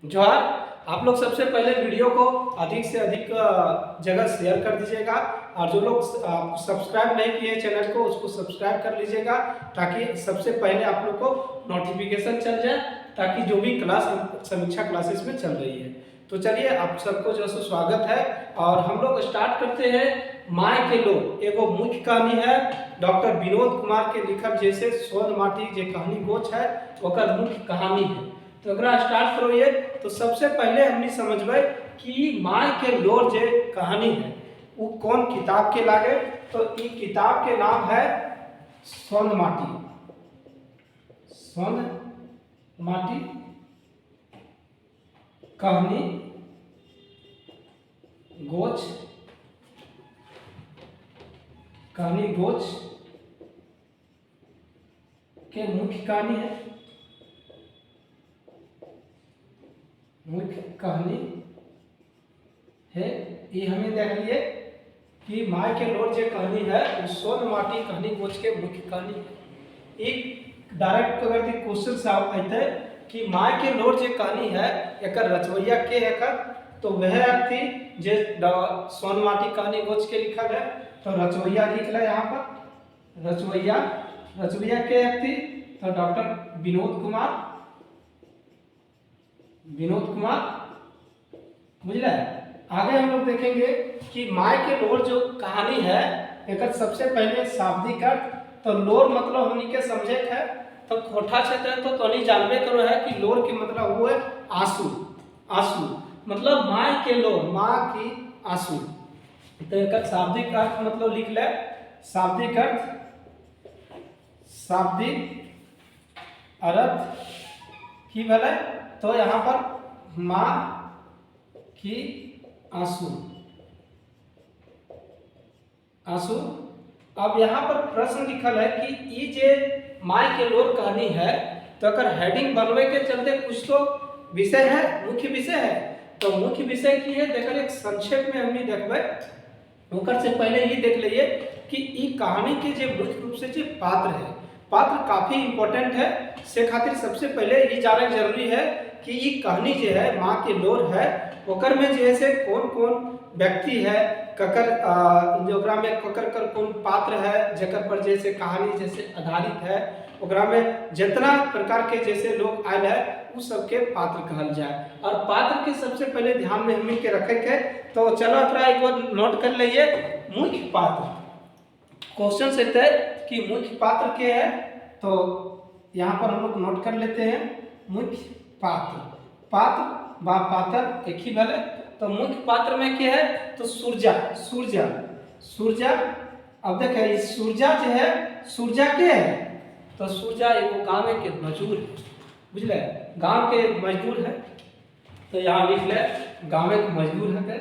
जोहार। आप लोग सबसे पहले वीडियो को अधिक से अधिक जगह शेयर कर दीजिएगा और जो लोग सब्सक्राइब नहीं किए चैनल को उसको सब्सक्राइब कर लीजिएगा ताकि सबसे पहले आप लोग को नोटिफिकेशन चल जाए, ताकि जो भी क्लास समीक्षा क्लासेस में चल रही है। तो चलिए आप सबको जो है स्वागत है और हम लोग स्टार्ट करते हैं। माय के लोग एगो मुख्य कहानी है डॉक्टर विनोद कुमार के लिखल जैसे सोन माटी जे कहानी गोच है ओकर मुख्य कहानी है। तो अगर स्टार्ट करो ये तो सबसे पहले हमने समझबे कि माय के लोर जे कहानी है वो कौन किताब के लागे। तो ई किताब के नाम है सोन माटी। सोन माटी कहानी गोच, कहानी गोच के मुख्य कहानी है, मुख्य कहानी है। ये हमें देख लिए कि माय के लोर जो कहानी है वो सोन माटी कहानी गोच के मुख्य कहानी है। एक डायरेक्ट अगर क्वेश्चन से आते कि माय के लोर जो कहानी है एक रचवैया के है तो वह थी जे सोन माटी कहानी गोच के लिखल है। तो रचवैया लिख ले यहाँ पर, रचवैया रचवैया के थी तो डॉक्टर विनोद कुमार, विनोद कुमार बुझल। आगे हम लोग देखेंगे कि माय के लोर जो कहानी है एक सबसे पहले शाब्दिक अर्थ। तो लोर मतलब हमनी के समझे है तो कोठा क्षेत्र तो नहीं जानबे करो है कि लोर के मतलब वो है आंसू। आंसू मतलब माय के लोर, माँ की आंसू। तो एक शाब्दिक अर्थ मतलब लिख ले, शाब्दिक अर्थ, शाब्दिक अर्थ की भले। तो यहाँ पर माँ की आंसू, आंसू। अब यहाँ पर प्रश्न लिखल है कि ये जे माय के लोर कहानी है तो अगर हेडिंग बनवे के चलते कुछ तो विषय है, मुख्य विषय है। तो मुख्य विषय की है देखल एक संक्षेप में हमने देखबे। ओकर से पहले ये देख लीजिए कि ई कहानी के जो मुख्य रूप से जो पात्र है, पात्र काफी इंपॉर्टेंट है। से खातिर सबसे पहले ये जानना जरूरी है कि ये कहानी जो है माँ के लोर है ओकर में जैसे कौन कौन व्यक्ति है, ककर जोकरा में ककर कर कौन पात्र है जकर पर जैसे कहानी जैसे आधारित है, ओकरा में जितना प्रकार के जैसे लोग आयल है उस सबके पात्र कहल जाए। और पात्र के सबसे पहले ध्यान में हमनी के रखे के तो चलो एकरा एक बार नोट कर लीजिए। मुख्य पात्र क्वेश्चन से थे कि मुख्य पात्र के है तो यहाँ पर हम लोग नोट कर लेते हैं मुख्य पात्र। पात्र व पात्र एक ही भले। तो मुख्य पात्र में क्या है तो सूर्या, सूर्या, सूर्या। अब देखे सूर्या जो है, सूर्या के है तो सूर्या एगो गाँव के मजदूर है, बुझले, गांव के मजदूर है। तो यहाँ लिख ले गाँव के मजदूर है,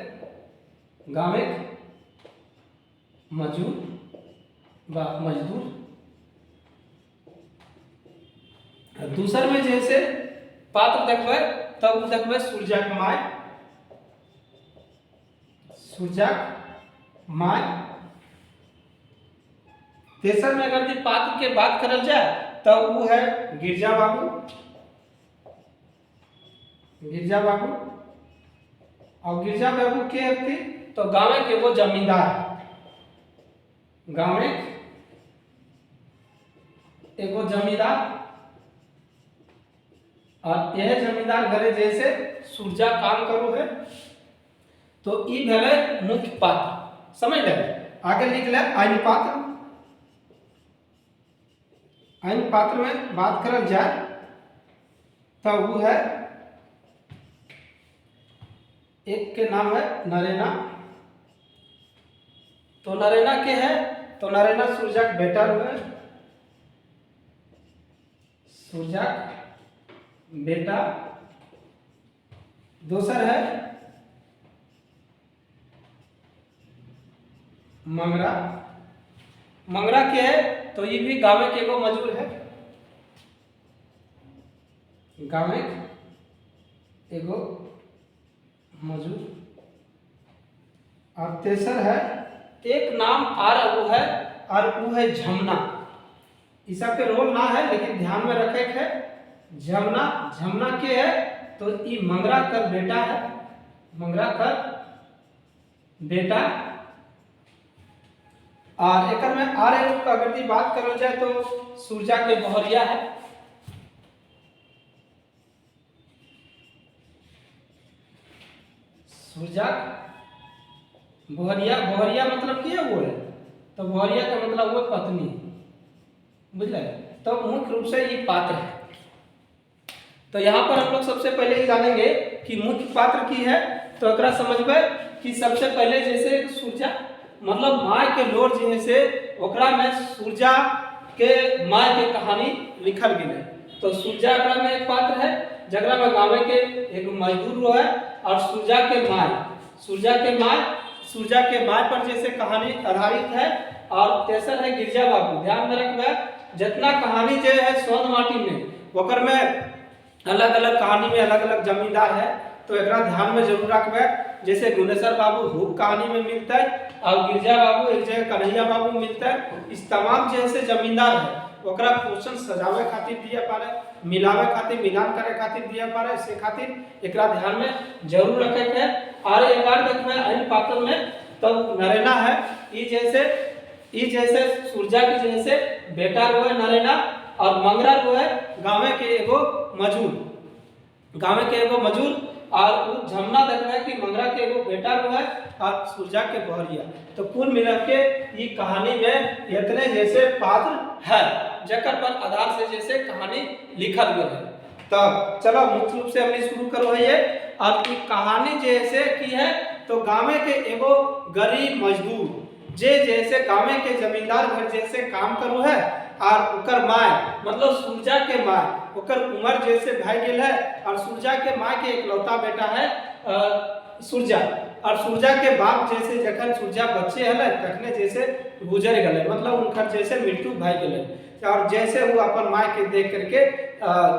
गाँव के मजदूर व मजदूर। दूसर में जैसे पात्र देखबे तब देखबे सूर्या के माय, सूर्या माय। तेसर में अगर पात्र के बात करल जाए तो वो है गिरजा बाबू, गिरजा बाबू। और गिरजा बाबू के थी तो गाँव के वो जमींदार, गाँव एगो जमींदार। और यह जमींदार घरे जैसे सूर्या काम करो है। तो ई भले मुख्य पात्र, समझ ले। आगे लिख ले अन्य पात्र। अन्य पात्र में बात करल जाए तो वो है एक के नाम है नरेना। तो नरेना के है तो नरेना सूर्या का बेटा हुए, सूर्या बेटा। दूसर है मंगरा, मंगरा के है तो ये भी गाँव के एगो मजदूर है, गाँव एगो मजदूर। और तेसर है एक नाम आर वो है और वो है झमना। इस सबके रोल ना है लेकिन ध्यान में रखे है। जमुना, जमुना के है तो ई मंगरा कर बेटा है, मंगरा कर बेटा। और एक में आर एगो का अगर बात करल जाए तो सूरजा के बहरिया है, सूरजा बहरिया। बहरिया मतलब क्या वो है, तो बहरिया का मतलब वो पत्नी, बुझल। तो मुख्य रूप से ये पात्र है। तो यहाँ पर हम लोग सबसे पहले ही जानेंगे कि मुख्य पात्र की है। तो अकरा समझबे कि सबसे पहले जैसे सूरजा मतलब माय के लोर जैसे ओकरा में सूरजा के माय के कहानी लिखल गई। तो सूरजा अकरा में एक पात्र है जगरा में गावे के एक मजदूर है, और सूरजा के माय, सूरजा के माय, सूरजा के माय पर जैसे कहानी आधारित है। और तेसर है गिरजा बाबू। ध्यान में रखबे जितना कहानी जो है स्वर्ण माटी में ओकर में अलग अलग कहानी में अलग अलग जमींदार है, तो एक ध्यान में जरूर रखबे। जैसे गुनेश्वर बाबू हुक कहानी में मिलता है, और गिरजा बाबू एक जगह कन्हैया बाबू मिलता है। इस तमाम जैसे जमींदार है ओकरा क्वेश्चन सजावे खातिर दिया पारे, मिलावे खातिर, मिलान करे खातिर दिया पारे, से खातिर एकरा ध्यान में जरूर रखे के। और एक बार देखबे अन्य पात्र में तो नरेना है, ई जैसे सूरजा के जैसे बेटा रो है नरेना, और मंगरा रो है गाँव के एगो मजूर, गाँव के एगो मजूर। और वो झमना देखबे कि मंगरा के एगो बेटा रो है और सूरजा के बहरिया। तो कुल मिला के ये कहानी में इतने जैसे पात्र है जकर पर आधार से जैसे कहानी लिखल गई है। तो चलो मुख्य रूप से हमने शुरू करो है ये। और ये कहानी जैसे की है तो गाँव के एगो गरीब मजदूर जे जैसे गाँव के जमींदार घर जैसे काम करो है, और उकर माय मतलब सूरजा के माय उकर उम्र जैसे भाई गेल है, और सूरजा के माय के इकलौता बेटा है सूरजा। और सूरजा के बाप जैसे जखन सूरजा बच्चे हले तखने जैसे गुजर गए, मतलब उनकर जैसे मृत्यु भाई गए, और जैसे वो अपन माय के देख करके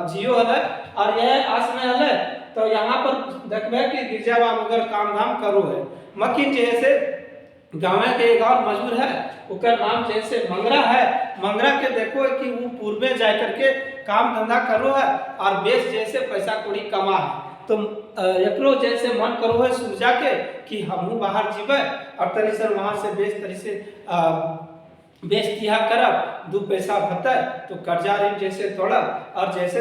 जियो हले। और यह आस में हले तो यहाँ पर देखबे कि गिरजा बाबू अगर काम धाम करो है। मकिन जैसे गाँव के एक और मजदूर है उकर नाम जैसे मंगरा है, मंगरा के देखो कि वो पूर्वे जा करके काम धंधा करो है और बेस जैसे पैसा कौड़ी कमा है। तो एकरो जैसे मन करो है सूरजा के कि हमहू बाहर जीवे और तनी सर वहां से बेस तरी से बेच तिहा करब, दू पैसा भते तो कर्जा ऋण जैसे तोड़ब और जैसे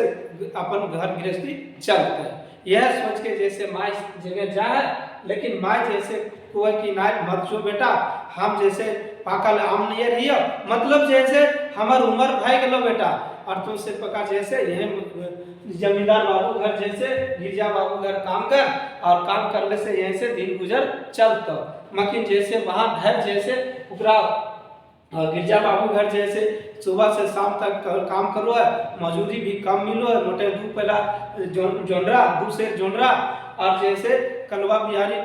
अपन घर गृहस्थी चलते। यह सोच के जैसे माय जगह जा है, लेकिन माय जैसे कोई की नाय मत जो बेटा, हम जैसे पाकल आम नहीं रहियो, मतलब जैसे हमार उम्र भाई गेलो बेटा, और तुम से पका जैसे यह जमींदार बाबू घर जैसे गिरजा बाबू घर काम कर, और काम करने से यहीं से दिन गुजर चलता। मकिन जैसे वहाँ घर जैसे उकरा गिरजा बाबू घर जैसे सुबह से शाम तक काम करो है, मजूरी भी कम मिलो है, मोटे दू पहला जोनरा दू से जोनरा, और जैसे कलवा बिहारी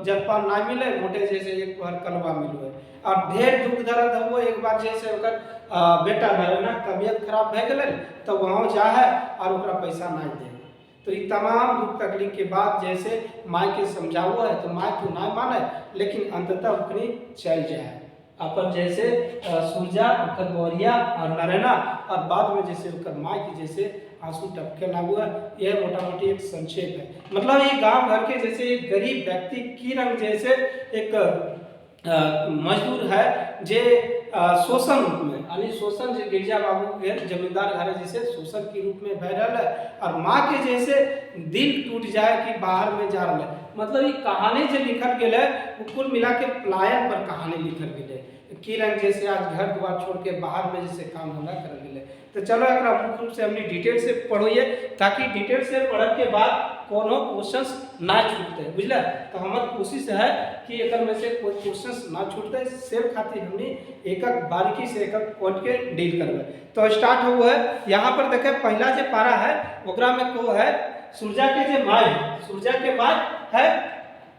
जलपान ना मिले, मोटे जैसे एक बार कलवा मिलो है। और ढेर दुख दर्द हो, एक बार जैसे ओकर बेटा ना तबियत खराब भे गए तो वहाँ जा है और ओकरा पैसा ना दे। तो ये तमाम दुख तकलीफ के बाद जैसे माय के समझाओ है तो माय तो ना माने, लेकिन अंततः उकनी चल जाए अपन जैसे सूरजा उकर बोरिया और नरेना, और बाद में जैसे उकर माय की जैसे आंसू टपके लागू है। यह मोटा मोटी एक संक्षेप है। मतलब ये गांव घर के जैसे एक गरीब व्यक्ति की रंग जैसे एक मजदूर है जे शोषण रूप में, यानी शोषण जो गिरजा बाबू के जमींदार घर जैसे शोषण के रूप में बह रहा है, और माँ के जैसे दिल टूट जाए कि बाहर में जा रहा है। मतलब ये कहानी जो लिखल गया है वो कुल मिला के पलायन पर कहानी लिखल गया है कि रंग जैसे आज घर द्वार छोड़ के बाहर में जैसे काम धंधा कर गए। तो चलो एक मुख्य रूप से हमने डिटेल से पढ़ोइए, ताकि डिटेल से पढ़ने के बाद कोनो क्वेश्चंस ना छूटते, बुझल। तो हमारी कोशिश है कि एक में से कोई क्वेश्चंस ना छूटते, सेल खातिर हमने एक बारीकी से एक पॉइंट के डील करबे। तो स्टार्ट हुआ है यहाँ पर देखे पहला जो पारा है ओकरा में को है सूरजा के जो माय, सूरजा के माय है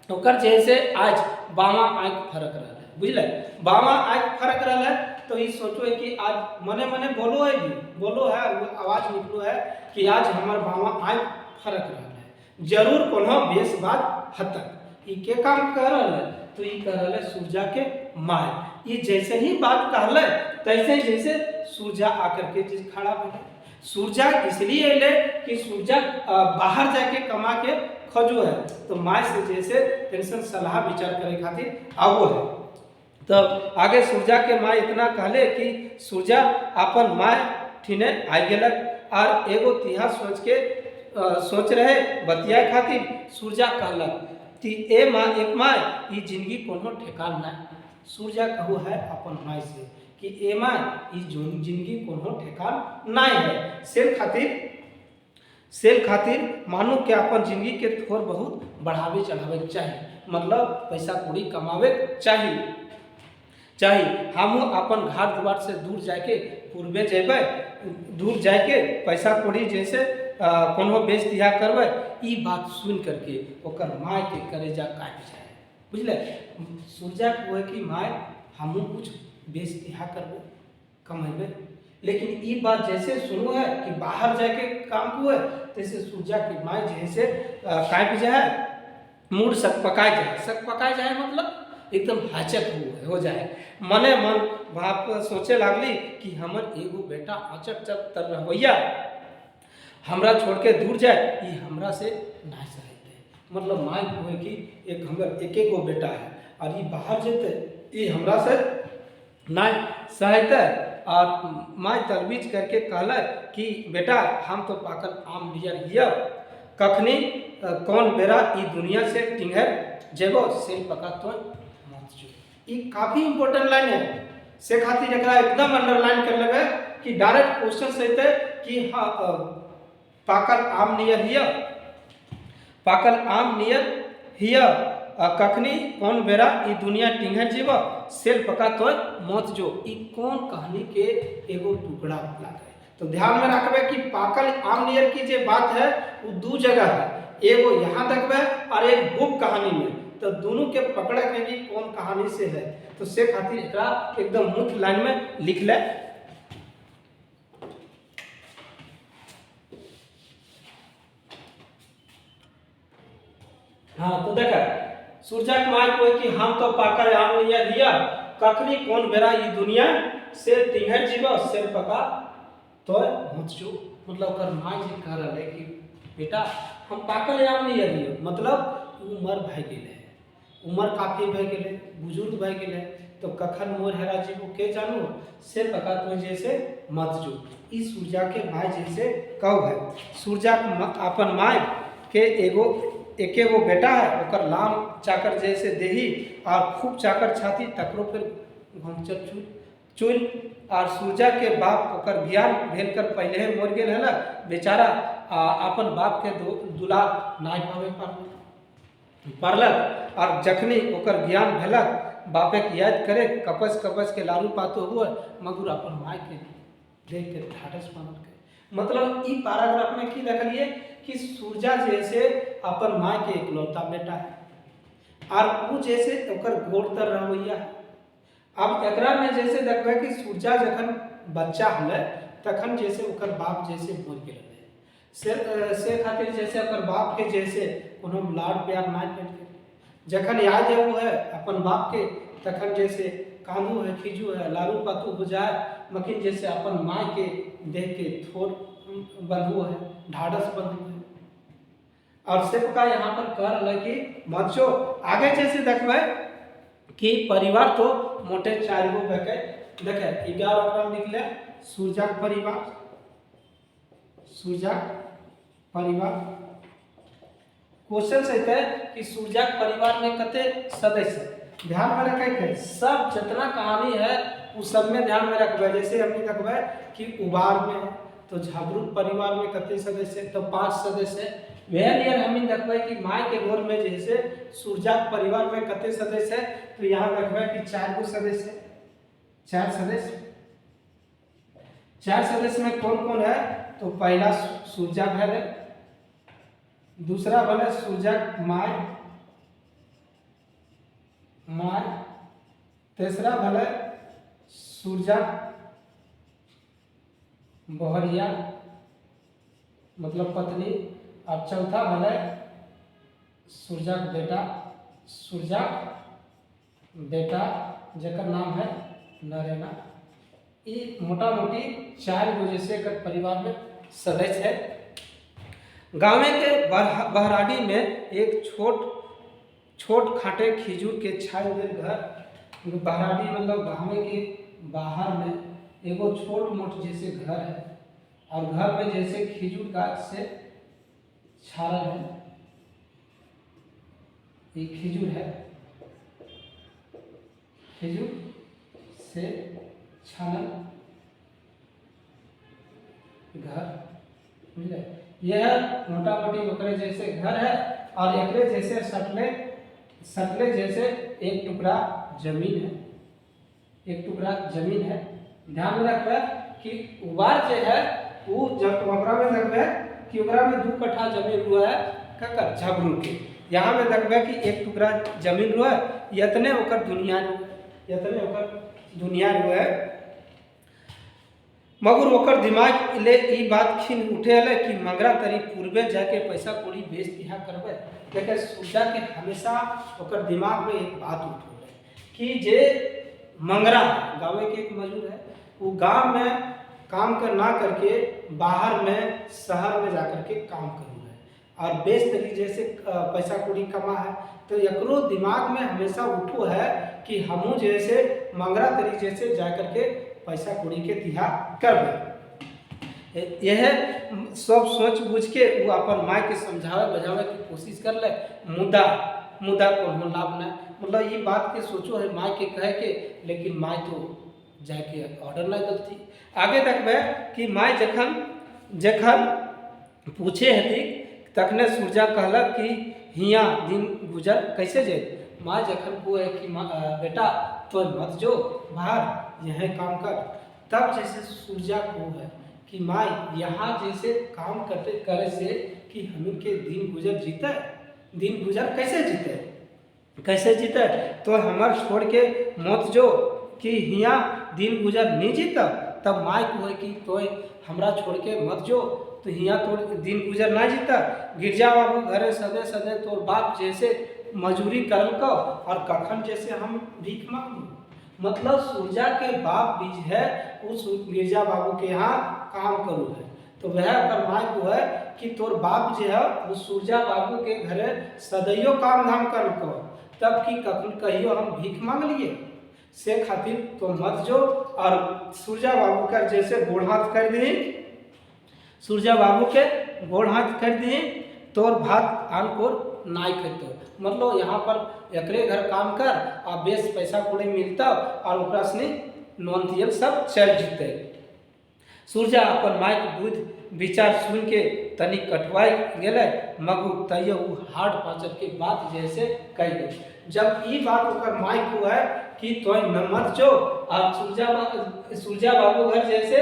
ओकर जैसे आज बामा आँख फरक रहा है, बुझल। बामा आँख फरक रहा है तो ये सोचो है कि आज मने मने बोलो है, भी बोलो है, आवाज निकलो है कि आज हमार बामा आँख फरक रहा है, जरूर कोनो बेस बात हतक। ये के काम कर रहा है तो ये कर रहा है सूरजा के माय। ये जैसे ही बात कहले तैसे जैसे सूरजा आकर के चीज खड़ा हो, सूर्या इसलिए अले कि सूर्या बाहर जाके कमा के खजू है, तो माय से जैसे टेंशन सलाह विचार करे खातिर आवो है। तब आगे सूर्या के माय इतना कहले कि सूर्या अपन माय ठीने आ गेलक और एगो तिहा सोच के सोच रहे बतिया खातिर सूर्या कहलक कि ए माँ एक माय ई जिंदगी कोनो ठेकान ना। सूर्या कहू है अपन माय से कि ए माय ई जिंदगी कोनो ठेकान ना है। सेल खातिर मानो के अपन जिंदगी के थोड़ बहुत बढ़ावे चढ़ावे चाहिए, मतलब पैसा कौड़ी कमावे चाहिए। हम अपन घर द्वार से दूर जाके पूर्वे जेबे, दूर जाके पैसा कौड़ी जैसे कोनो बेच दिया करबे। ई बात सुन करके ओकर माय के करेजा काट जाए, बुझले। सूर्या को कि माय हमू कुछ बेच दिया करबे कमेबे, लेकिन ई बात जैसे सुनो है कि बाहर जाके काम हुए, तैसे सूर्या की माय जैसे काट जाए, मूड सकपकाए जाए मतलब एकदम हाचक हो जाए। मने मन बाप सोचे लागली कि हमर एगो बेटा आचक चक तर रवैया हमरा छोड़ के दूर जाए, ये हमरा से ना सहते। मतलब माय हुए कि एक हमर एक गो बेटा है और ये बाहर जेते, ये हमरा से ना सहते। और माय तरबीज करके कहला कि बेटा हम तो पाकल आम लियर हिया, कखनी कौन बेरा ई दुनिया से टिंगर जेबो से पका तो मत जो। ई काफी इंपॉर्टेंट लाइन है, से खातिर एकरा एकदम अंडरलाइन कर लेबे कि डायरेक्ट क्वेश्चन से कि हाँ पाकल आम नियर हिया कखनी कौन बेरा ई दुनिया टिंगर जीव सेल पका तो मत जो। ई कौन कहानी के एगो टुकड़ा लागे, तो ध्यान में रखबे कि पाकल आम नियर की जो बात है वो दो जगह है, एगो यहाँ देखबे और एक बुक कहानी में, तो दोनों के पकड़े के कि कौन कहानी से है। तो से खातिर एकरा एकदम मुख्य लाइन में लिख ले। हाँ तो देखा सूर्या के माय को कि हम तो पाकर आम लिया कखनी कौन बेरा ई दुनिया से टिंगर जीवा से पका तो मत जो। मतलब कर माय जी कह रहा है कि बेटा हम पाकर आम लिया, मतलब उम्र भय गेले, उम्र काफी भय गेले, बुजुर्ग भय गेले, तो कखन मोर हेरा जीवो के जानू से पका तो जैसे मत जो। ई सूर्या के माय जैसे कहो है। सूर्या अपन माय के एके गो बेटा है, ओकर लाम चाकर जैसे देही और खूब चाकर छाती तकरो फिर घोंचर चुल। और सूर्या के बाप ओकर बियान भेल कर पहले मोर गेल है ना बेचारा, अपन बाप के दुला नाय पावे पारलक। और जखनी ओकर ज्ञान भेलक बापे के याद करे कपस के लालू पातो हुआ, मगर अपन माय के देख के ढाढ़स बनल के। मतलब ई पैराग्राफ में की लिखलिए कि सूर्या जैसे अपन माय के इकलौता बेटा है और वो जैसे ओकर गोड़ तर रवैया है। अब एकरा में जैसे देखबे कि सूर्या जखन बच्चा हले तखन जैसे ओकर बाप जैसे मर गेल से खातिर जैसे ओकर बाप के जैसे कोनो लाड प्यार ना करके जखन याद है वो है अपन बाप के, तखन जैसे कांदू है खिजू है लालू पातू बुझाए, मकिन जैसे अपन माय के देख के थोड़ बंधु है, ढाढ़स बंधु है। और सेवका यहाँ पर कह रहा है कि बच्चों आगे जैसे देखबे कि परिवार तो मोटे 4 गो बेके देखे 11 लिख ले। सूर्या परिवार क्वेश्चन से है कि सूर्या परिवार में कते सदस्य, ध्यान में रखे के सब जितना कहानी है उस सब में ध्यान में रखबे। जैसे हमने देखबे कि उबार में तो झबरू परिवार में कते सदस्य, तो 5 सदस्य। वह नियर हम देखबे कि माय के गोर में जैसे सूर्या परिवार में कते सदस्य है, तो यहाँ देखबे कि 4 गो सदस्य, 4 सदस्य में कौन कौन है, तो पहला सूर्या भले, दूसरा भले सूर्या माय, तीसरा भले सूर्या बहरिया मतलब पत्नी, और चौथा भले सूर्या बेटा जकर नाम है नरेना। ये मोटा मोटी 4 गो जैसे कर परिवार में सदस्य है। गाँव के बहराडी में एक छोट खाटे खिजूर के छाए हुए घर, बहराडी मतलब गाँव के बाहर में एगो छोट मोट जैसे घर है, और घर में जैसे खिजूर गाछ से छारल है, ये खिजूर है, खिजूर से छानल घर मिले। यह मोटा मोटी ओकरे जैसे घर है, और एकरे जैसे सटले जैसे एक टुकड़ा जमीन है, एक टुकड़ा जमीन है। ध्यान में रखना कि उबार जो है वो जब ओकरा में देखबे कि ओकरा में 2 कट्ठा जमीन हुआ है ककर झबरू के, यहाँ में देखबे कि एक टुकड़ा जमीन हुआ है, इतने ओकर दुनिया हुआ है। मगर ओकर दिमाग ले ई बात खिन उठे ले कि मंगरा तरी पूर्वे जाके पैसा कौड़ी बेच दिया करबे। लेकिन सूरजा के हमेशा ओकर दिमाग में एक बात उठे कि जे मंगरा गाँव के एक मजदूर है, वो गांव में काम कर ना करके बाहर में शहर में जाकर के काम करू है और बेच तरीके से पैसा कौड़ी कमा है। तो एकरो दिमाग में हमेशा उठो है कि हमू जैसे मंगरा तरीके से जाकर के पैसा कौड़ी के दिहा करबे। यह सब सोच बुझ के वो अपन माँ के समझावे बजावे की कोशिश कर ले, मुद्दा कोनो लाभ न, मतलब ये बात के सोचो है माँ के कहे के, लेकिन माँ तो जाके ऑर्डर नहीं देती। आगे देखबे कि माँ जखन पूछे हती तखने सूरजा कहलक कि हिया दिन गुजर कैसे जाए। माँ जखन कहे कि बेटा तो मत जो बाहर यह काम कर, तब जैसे सूरजा को है कि माँ यहाँ जैसे काम करे से कि हम के दिन गुजर कैसे जीते तो हमार छोड़ के मत जो कि हिया दिन गुजर नहीं जीता। तब माँ को है कि तो हमरा छोड़ के मत जो, तो हिया तो दिन गुजर ना जीता। गिरजा बाबू घरे सदे तोर बाप जैसे मजूरी करल को और कखन जैसे हम भीख मांगू। मतलब सूरजा के बाप बीज है उस गिरजा बाबू के यहाँ काम करू है, तो वह पर माँ को है कि तोर बाप जो है वो सूरजा बाबू के घरे सदैयो काम धाम कर को, तब कि कखन कहियो हम भीख मांग लिए से खातिर तो मत जो। और सूरजा बाबू का जैसे गोड़ हाथ कर दी, सूरजा बाबू के गोड़ हाथ कर दी तोर भात आन कोर नाई खतो। मतलब यहाँ पर एकरे घर काम कर और बेस पैसा कौड़ी मिलता और ओकरा से नॉन तियल सब चल जीते। सूरजा अपन माय के बुद्ध विचार सुन के तनी कटवाई गेले, मगु तैयो हार्ड पाचर के बात जैसे कह गई। जब ये बात ओकर माय को है कि तो मत जो, और सूरजा बाबू घर जैसे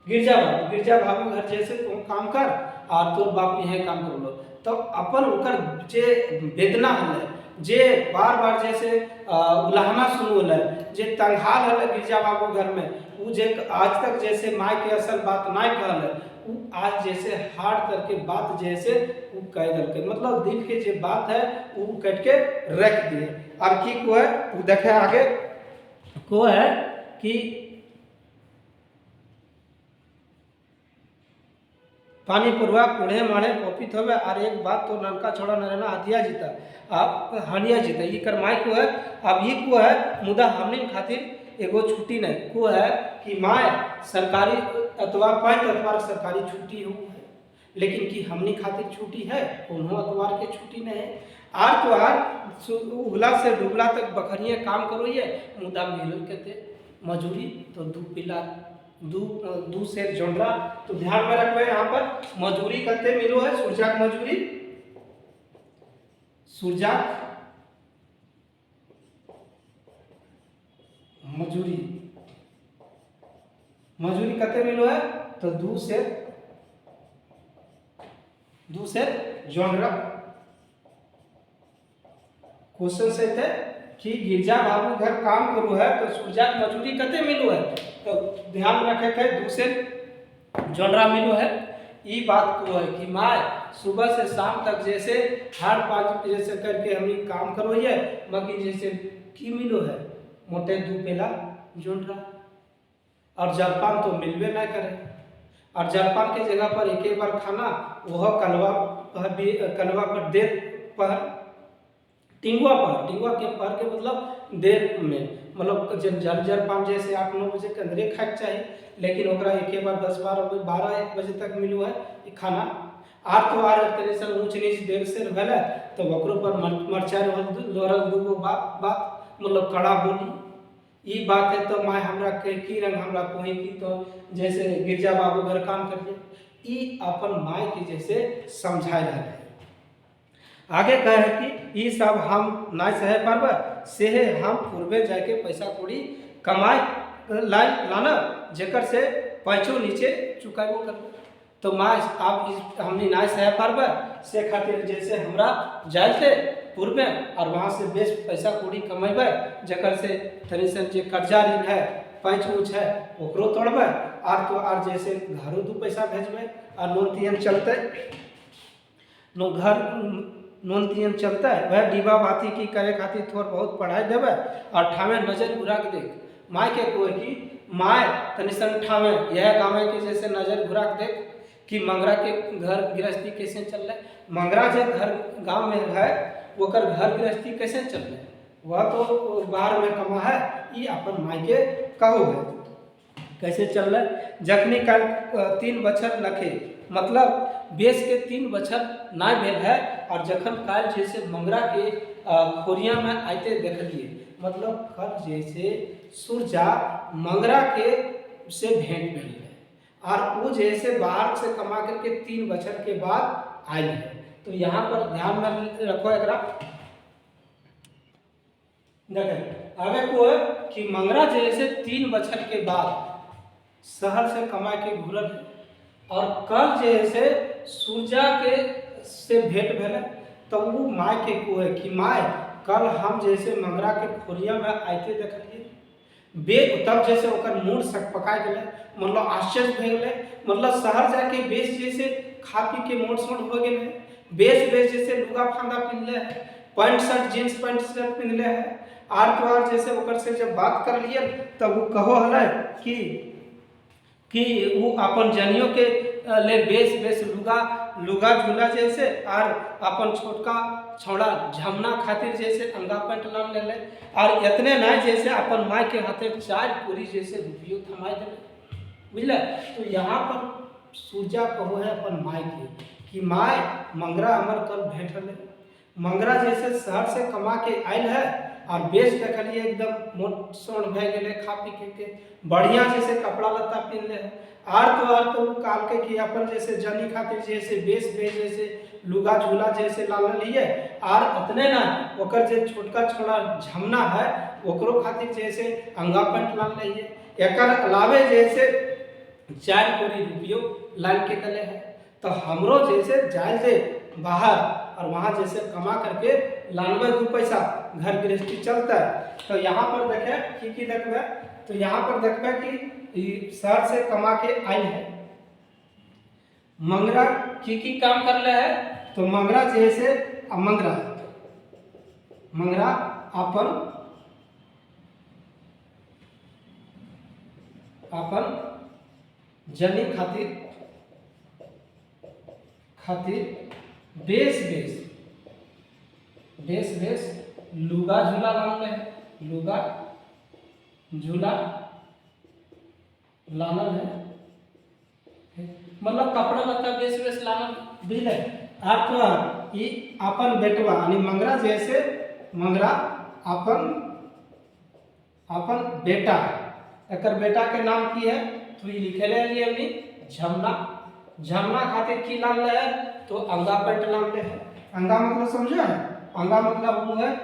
गिरजा बाबू घर जैसे तुम काम कर और तोर बाप यह काम कर लो। तो अपन ओकर जे वेदना है जे बार जैसे उलाहना सुनो ले जे तंगहाल है गिरजा बाबू घर में, वो जे आज तक जैसे माँ के असल बात नहीं कहल है, वो आज जैसे हार्ड करके बात जैसे वो कह दल, मतलब दिल के जे बात है वो कट के रख दिए। और की को है वो देखे आगे को है कि पानी पुरवा कूढ़े मारे पपित होवे। और एक बात तो ननका छोड़ा न रहना हथिया जीता आप हानिया जीता ये कर माय को है। अब ये को है मुदा हमने खातिर एगो छुट्टी नहीं को है कि माय सरकारी अथवा 5 अतवार सरकारी छुट्टी हो है, लेकिन कि हमने खातिर छुट्टी है कोनो अतवार के छुट्टी नहीं है। आर तो आर उगला से डुबला तक बखरिए काम करो ये मुदा मिलल कहते मजूरी तो दू से जोड़ला। तो ध्यान में रखबे यहाँ पर मजूरी कते मिलो है सूरजा मजूरी कते मिलो है तो दू से जोड़ला। क्वेश्चन से थे कि गिरजा बाबू घर काम करू है तो सूरजा मजूरी कते मिलो है, तो ध्यान रखे थे 2 से जोड़रा मिलो है। ये बात को है कि माँ सुबह से शाम तक जैसे हर 5 जैसे करके हम काम करो ये बाकी जैसे की मिलो है मोटे 2 पेला जोड़रा, और जलपान तो मिलवे ना करे। और जलपान के जगह पर एक बार खाना, वह कलवा पर भी, कलवा पर देर पर, टिंगुआ के पर के मतलब देर में, मतलब जलपान जैसे 8-9 बजे के अंदरे खाए चाहिए, लेकिन ओकरा एक बार 10-12 बजे तक मिलू है ई खाना। आर तो आर तनी सन ऊंच नीच देर से भेले तो ओकरो पर मरचाई रहल दूगो बात मतलब कड़ा बोली ई बात है। तो माय हमरा की रंग हमरा कोई की तो जैसे गिरजा बाबू घर काम करिए, ई अपन माय के जैसे समझाए रहे हैं। आगे कहे कि ई सब हम ना सहे पारबे, से हम पूर्वे जाके पैसा कौड़ी कमाए लाना जेकर से पैसों नीचे चुकाबो कर। तो माय आप हमने ना सहे पारबे, से खातिर जैसे हमरा जाए थे पूर्वे और वहाँ से बेस पैसा कौड़ी कमेबे, जकर से तनी सन जे कर्जा ऋण है पैंच ऊँच है ओकरो तोड़बे, आर तो आर जैसे घरों 2 पैसा भेजबे और लोन तियन चलते घर नोन तियन चलता है, वह डिबा बाती की करे खातिर थोड़ बहुत पढ़ाई देवे और ठावे नजर घुरा के देख। माय के कोई की माय तनी सन ठावे यह गाँव के जैसे नजर घुरा के देख कि मंगरा के घर गृहस्थी कैसे चल रहा है, मंगरा जो घर गांव में है ओकर घर गृहस्थी कैसे चल रहा है, वह तो बाहर में कमा है, ये अपन माय के कहो है कैसे चल रहा है। जखनी कल 3 बछर लखे मतलब बेस के 3 बछर ना भेल है, और जखन काल जैसे मंगरा के खोरिया में आते देखलिए, मतलब कल जैसे सूरजा मंगरा के से भेंट भेल है और वो जैसे बाहर से कमा करके 3 बछर के बाद आई है। तो यहाँ पर ध्यान में रखो एकरा देखें आगे को है कि मंगरा जैसे 3 बछर के बाद शहर से कमा के घुरल है, और कल जैसे सूरजा के से भेंट भेल, तो वो माय के को है कि माय कल हम जैसे मंगरा के खोरिया में आते देखलिए बे, तब जैसे ओकर मूड सक पका गए, मतलब आश्चर्य भे गए, मतलब शहर जाके बेस जैसे खा पी के मोट सोट हो गए, बेस जैसे लुगा फांदा पिनले है, pant shirt jeans pant shirt पिनले है, आर तो आर जैसे ओकर से जब बात कर लिए तब वो कहो हल कि वो अपन जनियों के ले बेस लुगा झूला जैसे और अपन छोटका छौड़ा झमना खातिर जैसे अंगा पैंट लान ले और इतने ना जैसे अपन माय के हाथे 4 पूरी जैसे रुपये थमा दे बुझल। तो यहाँ पर सूरजा कहो है अपन माय के कि माय मंगरा हमर कल भेंट है, मंगरा जैसे शहर से कमा के आयल है और बेच देखलिए एकदम मोट सोन भे गए खा पी के बढ़िया जैसे कपड़ा लत्ता पहन ले, आर तो काल के कि अपन जैसे जनी खातिर जैसे बेस जैसे लुगा झूला जैसे लाल लिए, आर उतने ना ओकर जे छोटका छोड़ा झमना है ओकरो खातिर जैसे अंगा पैंट लाल लिए, एकर अलावे जैसे 4 कोरी रुपयो लाल के तले है। तो हमरो जैसे जाए जे बाहर और वहाँ जैसे कमा करके लानवे 2 पैसा घर गृहस्थी चलता है। तो यहाँ पर देखे कि देखबे, तो यहाँ पर देखबे कि शहर से कमा के आई है, मंगरा की काम कर ले है, तो मंगरा जैसे मंगरा अपन जनी खातिर बेस लुगा झूला लान है, लुगा झूला लानल है, मतलब कपड़ा लत्ता बेस लानल भी है। आप तो ये अपन बेटवा यानी मंगरा जैसे मंगरा अपन बेटा, एकर बेटा के नाम की है तो ये लिखे ले लिए हमने झमना खातिर की लान ले है, तो अंगा पैंट लान ले है। अंगा मतलब समझो है, अंगा मतलब वो है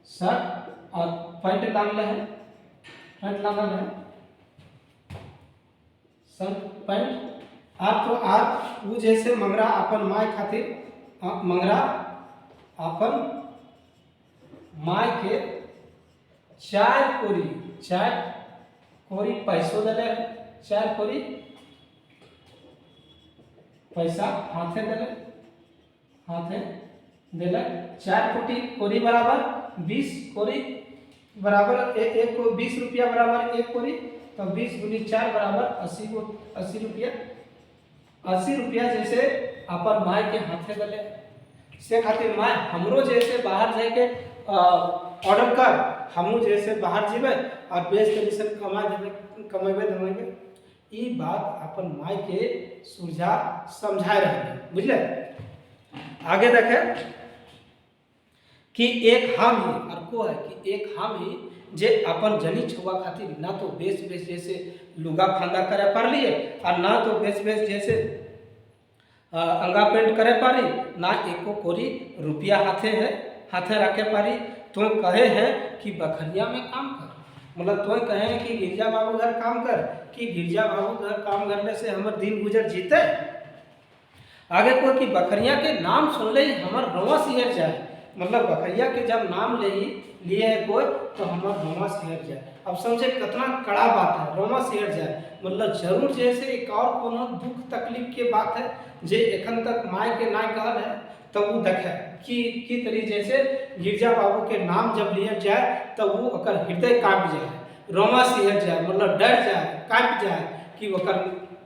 शर्ट और पैंट लान ले है, पैंट लान है शर्ट पैंट। आप तो आप वो जैसे मंगरा अपन माय खातिर मंगरा अपन माय के 4 कोरी पैसों दे, 4 कोरी पैसा हाथे देले 4 कोरी बराबर 20 कोरी बराबर 20 रुपया बराबर 1 कोरी तो 20 गुनी 4 बराबर 80 रुपया। 80 रुपया जैसे अपन माय के हाथे गले से खातिर माय हमरो जैसे बाहर जाके ऑर्डर कर हमू जैसे बाहर जीवे और बेच के कमेबे धमेबे। ई बात अपन माय के सुलझा समझाए रहे, बुझले। आगे देखे कि एक हम ही और को है कि एक हम ही जे अपन जनी छुआ खातिर ना तो बेच जैसे लुगा फांदा करे पार लिए और ना तो बेच जैसे अंगा पेंट करे पारी, ना एको कोरी रुपया हाथे रखे पारी। तो कहे हैं कि बखरिया में काम कर, मतलब तो कहे हैं कि गिरजा बाबू घर काम कर, कि गिरजा बाबू घर काम करने से हमार दिन गुजर जीते। आगे कोई कि बखरिया के नाम सुन ले हमार रोवा सिहर जाए, मतलब बखरिया के जब नाम ले लिए है कोई तो हमार रोमा सिहर जाए। अब समझे कितना कड़ा बात है, रोमा सिहर जाए, मतलब जरूर जैसे एक और कोनो दुख तकलीफ के बात है जे एखन तक माय के ना कहल है, तो वो देखे कि तरी जैसे गिरजा बाबू के नाम जब लिया जाए तो वो अकर हृदय कांप जाए, रोमा सिहर जाए, मतलब डर जाए, कांप जाए कि ओकर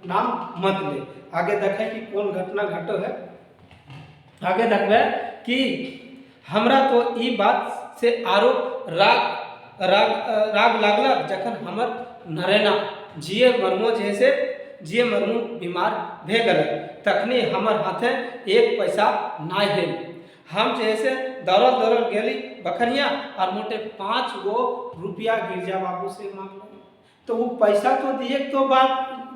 नाम मत ले। आगे देखे कि कौन घटना घटो है। आगे देखबे कि हमरा तो ई बात से आरो राग लागला जखन हमर नरेना जिए मरमू बीमार भे गए, तखनी हमर हाथे एक पैसा ना है। हम जैसे दौड़ल गेली बखरिया और मोटे 5 गो रुपया गिरजा बाबू से मांग, तो वो पैसा तो दिए तो बात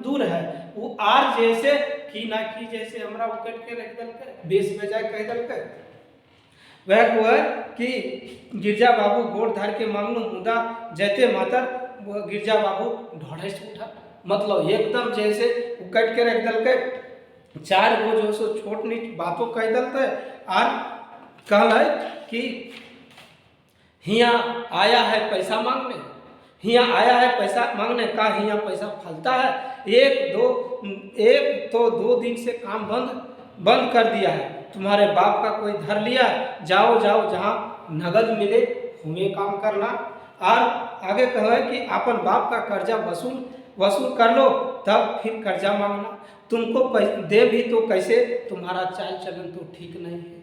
दूर है, वो आर जैसे की ना की जैसे हमरा उकट के रख दलके, बेस में जाए कह दलके। वह को है कि गिरजा बाबू गोड़ धार के मांगलू, मुदा जैते मातर गिरजा बाबू ढोढ़े से उठा, मतलब एकदम जैसे उकट के रख दलके। 4 गो जो सो छोट नीच बातों कह दलते और कहल है कि हिया आया है पैसा मांगने, हिया आया है पैसा मांगने का, हिया पैसा फलता है। एक तो 2 दिन से काम बंद कर दिया है, तुम्हारे बाप का कोई धर लिया, जाओ जहाँ नगद मिले हुए काम करना। और आगे कहे कि अपन बाप का कर्जा वसूल कर लो तब फिर कर्जा मांगना, तुमको दे भी तो कैसे, तुम्हारा चाल चलन तो ठीक नहीं है।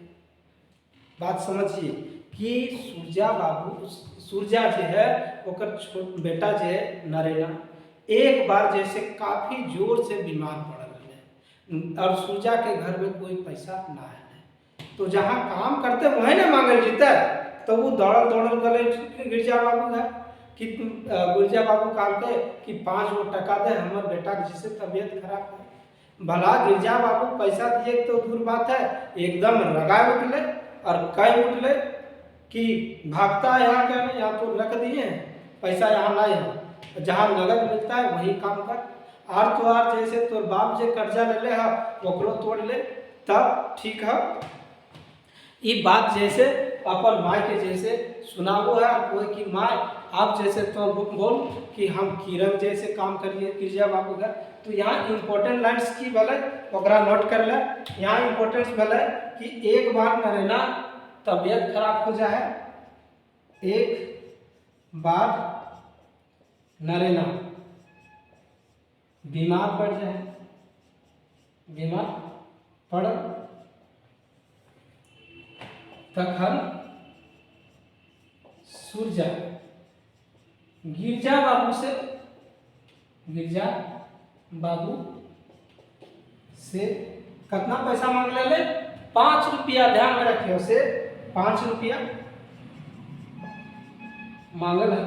बात समझिए कि सूरजा जो है ओकर छोट बेटा जो है नरेना एक बार जैसे काफी जोर से बीमार पड़ गए और सूरजा के घर में कोई पैसा ना है, तो जहाँ काम करते वही ना मांगल जीता, तो वो दौड़ल गए गिरजा बाबू है कि गिरजा बाबू कहते कि 5 गो टका दे हमारे बेटा जिससे तबीयत खराब है। भला गिरजा बाबू पैसा दिए तो दूर बात है, एकदम रगा उठले और कह उठले कि भागता है यहाँ क्या नहीं, यहाँ तो रख दिए पैसा यहाँ नहीं है, जहाँ नगद मिलता है वही काम कर। आर तो आर जैसे तोर बाप जे कर्जा ले ले है ओकरो तोड़ ले तब ठीक है। ये बात जैसे अपन माय के जैसे सुनावो है, कोई की माय आप जैसे तो बोल कि हम किरण जैसे काम करिए गिरजा बाबू घर, तो यहाँ इम्पोर्टेंट लाइन्स की भले ओकरा नोट कर ले। यहाँ इम्पोर्टेंस भले कि एक बार नरेना तबीयत खराब हो जाए, एक बार नरेना बीमार पड़ जाए, बीमार पड़ तखन सूरजा गिरजा बाबू से कितना पैसा मांग ले 5 रुपया, ध्यान में रखियो से 5 रुपया मांगल है,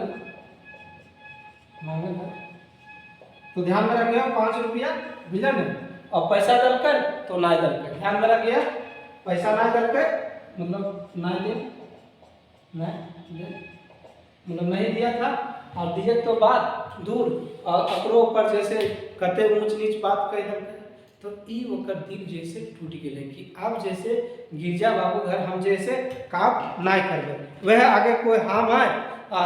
तो ध्यान में रखियो 5 रुपया बिलन है, और पैसा दल कर तो ना दल कर, ध्यान में रखिए पैसा ना दल कर मतलब ना दे मतलब नहीं दिया था, और दिए तो बात दूर और अकरो ऊपर जैसे कते ऊंच नीच बात कह दल, तो ई ओकर दिल जैसे टूट गए कि अब जैसे गिरजा बाबू घर हम जैसे काम ना करबे। वह आगे कोई हम आए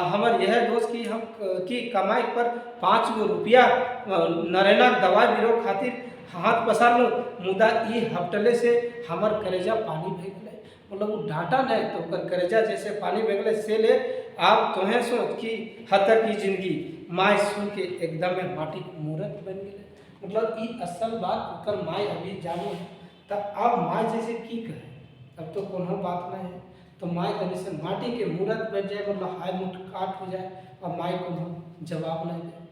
हमर यह दोस्त की हम की कमाई पर 5 गो रुपया नरेना दवा बीरो खातिर हाथ पसार लो, मुदा ई हफ्तले से हमर करेजा पानी भे गए, मतलब वो डांटा नहीं तो ओकर करेजा जैसे पानी भे गए से ले। आप तोहें सोच कि हद तक की जिंदगी माय सुन के एकदम माटी के मूर्त बन गए। मतलब ई असल बात ओकर माय अभी जानो है। तो अब माय जैसे की कहे, अब तो कोनो बात नहीं है, तो माय कभी से माटी के मूर्त बन जाए, मतलब हाय मुठ काट हो जाए और माय को जवाब नहीं दे।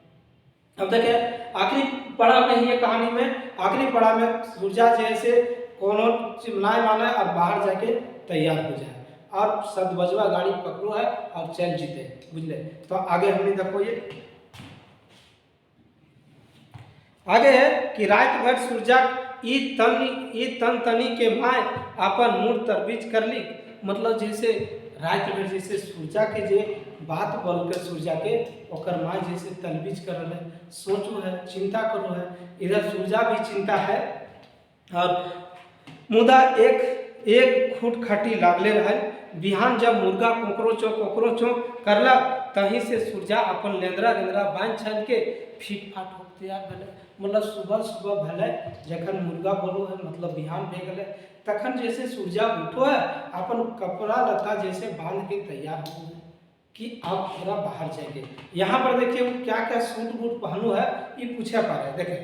अब देखिए आखिरी पड़ाव में ये कहानी में, आखिरी पड़ाव में सूरजा जैसे कोनो चिमलाए माने और बाहर जाके तैयार हो जाए और सतबजवा गाड़ी पकड़ो है और चल जीते, बुझले। तो आगे हमने देखो ये आगे है कि रात भर सूरजा ई तन तनी के माय अपन मूड तरबीज कर ली। मतलब जैसे रात भर जैसे सूरजा के जे बात बोल कर सूरजा के ओकर माय जैसे तलबीज कर रहे, सोचो है, चिंता करो है। इधर सूरजा भी चिंता है और मुदा एक खूट खटी लागले रहे। बिहान जब मुर्गा कोकरो चो करला तहीं से सूरजा अपन लेंदरा बांध छान के फीट फाट हो तैयार भले। मतलब सुबह भले जखन मुर्गा बोलो है, मतलब बिहान भे गले, तखन जैसे सूरजा उठो है अपन कपड़ा लता जैसे बांध के तैयार हो कि अब थोड़ा बाहर जाएंगे। यहाँ पर देखिए क्या क्या सूट बूट पहनो है ये पूछे पा रहे। देखे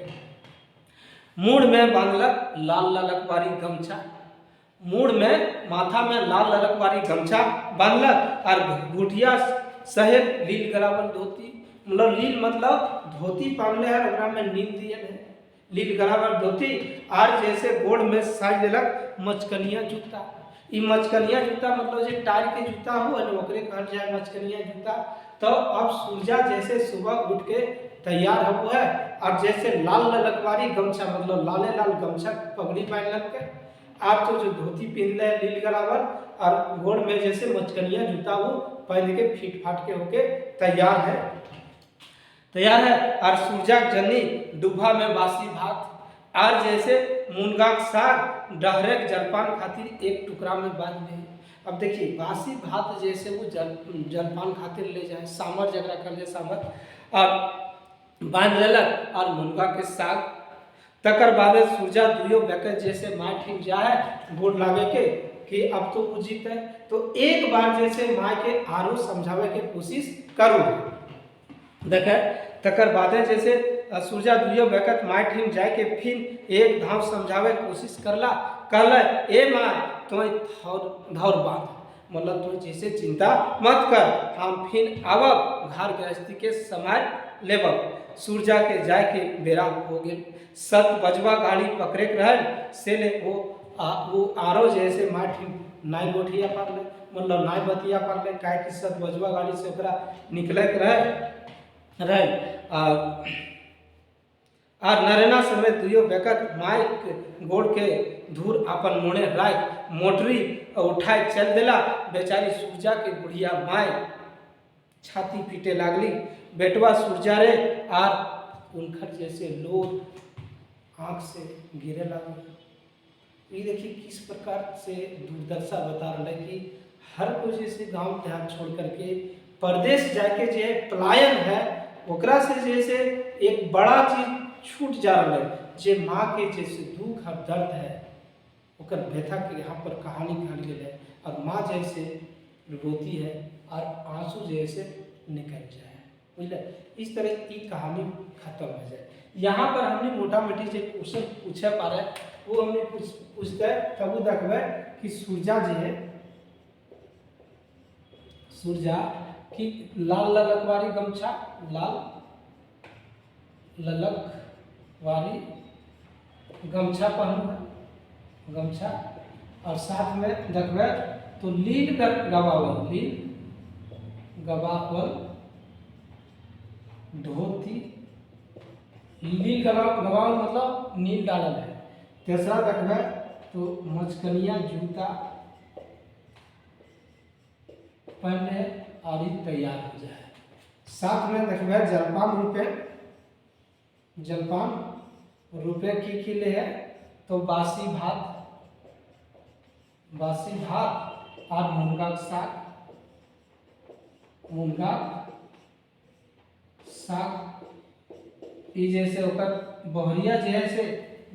मूड में बांधलक लाल ललकवारी गमछा, मूड में माथा में लाल ललकवारी गमछा बांधलक और गुठिया सहित लील गलावल धोती। मतलब लील मतलब धोती पहनले है, ओकरा में नील दियल है, लील गलावल धोती। और जैसे गोड़ में साज लेलक मचकनिया जूता। ई मचकनिया जूता मतलब जे टायर के जूता हो न ओकरे कहल जाए मचकनिया जूता। तो अब सूरजा जैसे सुबह उठ के तैयार हो है और जैसे लाल ललकवारी गमछा मतलब लाले लाल गमछा पगड़ी पहन लग आप तो जो धोती पहन ले लील गलावर और गोड़ में जैसे मचकनिया जूता वो पहन के फीट फाट के होके तैयार है और सूरजा जनी डुब्बा में बासी भात और जैसे मुनगा साग डहरे जलपान खातिर एक टुकड़ा में बांध ले। अब देखिए बासी भात जैसे वो जलपान खातिर ले जाए, सांबर जगरा कर ले सांबर और बांध लेलक और मुनगा के साग। तकर बाद सूरजा दुयो बेकर जैसे माँ ठीक जाए गोड़ लागे के कि अब तो वो जीत है, तो एक बार जैसे माँ के आरो समझावे के कोशिश करो। देखे तकर बाद जैसे सूरजा दुयो बेकत माँ ठीक जाए के फिर एक धाव समझावे कोशिश करला, कहला ए माँ तो धौर बांध, मतलब तू जैसे चिंता मत कर, हम फिर आवब घर गृहस्थी के समय लेबब। सूरजा के जाए के बेरा हो गए, सत बजवा गाड़ी पकड़े रहे से ले वो आरो जैसे माँ ठीक नाई गोठिया पार ले, मतलब नाई बतिया पार ले, काहे कि सत बजवा गाड़ी से ओकरा निकले रहे और नरेना समेत दुयो बेकत माय गोड़ के धूर अपन मुड़े राख मोटरी उठाए चल देला। बेचारी सूरजा के बुढ़िया माय छाती पीटे लागली, बेटवा सूरजा रे और उनखर जैसे लोर आंख से गिरे लगे। ये देखिए किस प्रकार से दुर्दशा बता रहा है कि हर कोई जैसे गांव देहात छोड़ करके परदेश जाके जो पलायन है ओकरा से जैसे एक बड़ा चीज छूट जा रहा है, जे माँ के जैसे दुख और दर्द है ओकर व्यथा के यहाँ पर कहानी कहल गई है और माँ जैसे रोती है और आंसू जैसे निकल जाए, बुझल। इस तरह की कहानी खत्म हो जाए। यहाँ पर हमने मोटा मोटी जो क्वेश्चन पूछे पा रहे वो हमने पूछते तब वो देखबे कि सूरजा जी है, सूरजा की लाल ललकवारी गमछा, लाल ललकवारी गमछा पहनू है, गमछा और साथ में देखबे तो लील गवावल, लील गवावल धोती, लील गवावल मतलब नील डालल है। तेसरा देखबे तो मचकनिया जूता पहने और ही तैयार हो जाए। साथ में देखबे जलपान रुपये की ले है तो बासी भात और मुनगा साग, ई जैसे ओकर बहरिया जैसे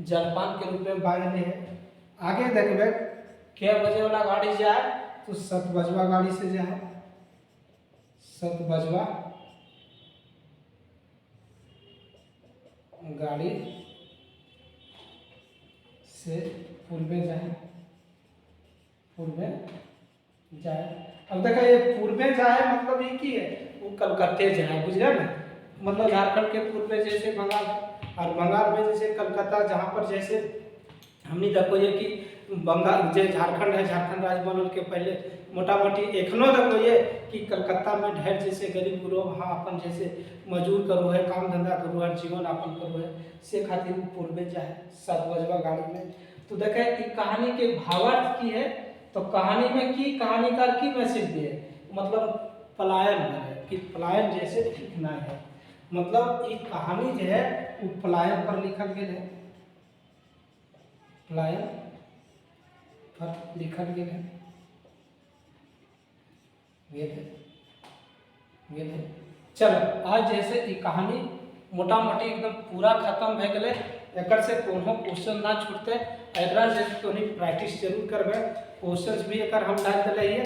जलपान के रूप में बांधने हैं। आगे देखबे क्या बजे वाला गाड़ी जाए तो 7 बजवा गाड़ी से जाए, 7 बजवा गाड़ी से पूर्वे जाए, पूर्वे जाए। अब देखा ये पूर्वे जाए मतलब ये की है, वो कलकत्ते जाए, बुझे ना। मतलब झारखंड के पूर्वे जैसे बंगाल, और बंगाल में जैसे कलकत्ता, जहाँ पर जैसे हमने देखो ये कि बंगाल जो झारखंड है, झारखंड राज्य बनल के पहले मोटा मोटी एखनो देखो ये कि कलकत्ता में ढेर जैसे गरीब लोग वहाँ अपन जैसे मजूर करो है, काम धंधा करो है, जीवन यापन करो है, से खातिर पूर्वे जाए 7 बजवा गाड़ी में। तो देखे कि कहानी के भावार्थ की है, तो कहानी में की कहानीकार की मैसेज दिए, मतलब पलायन है कि पलायन जैसे ठीक ना है। मतलब ये कहानी जो है वो पलायन पर लिखल गया है, पलायन पर लिखल गया है। चलो आज जैसे ये कहानी मोटा मोटी एकदम पूरा खत्म भे गए। एकर से कोनो क्वेश्चन ना छूटते, एकरा से तोनी प्रैक्टिस जरूर करबे। क्वेश्चंस भी एकर हम डाल दिले है,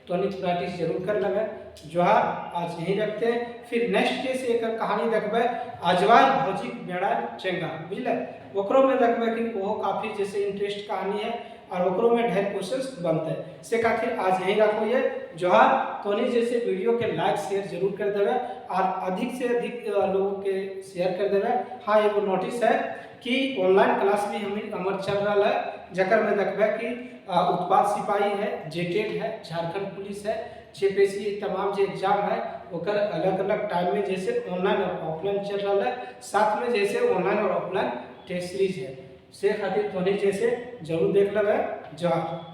तोनी प्रैक्टिस जरूर कर लेबे। जोहार, आज यही रखते हैं, फिर नेक्स्ट डे से एकर कहानी देखबे अजवार भौजी बेड़ा चेंगा, बुझले। ओकरो में देखबे कि वो काफी जैसे इंटरेस्ट कहानी है और ओकरो में ढेर क्वेश्चंस बनते हैं। से खातिर आज यही रखो ये। जोहार, तोनी जैसे वीडियो के लाइक शेयर जरूर कर देवे और अधिक से अधिक लोगों के शेयर कर देवे। हाँ, एगो नोटिस है कि ऑनलाइन क्लास भी हमार चल रहा है, जकर में देखबे कि उत्पाद सिपाही है, जेटेड है, झारखंड पुलिस है, जेपीएससी तमाम जो एग्जाम है ओकर अलग अलग टाइम में जैसे ऑनलाइन और ऑफलाइन चल रहा है, साथ में जैसे ऑनलाइन और ऑफलाइन टेस्ट सीरीज है। से खातिर तोनी जैसे जरूर देख लेवे। जोहार।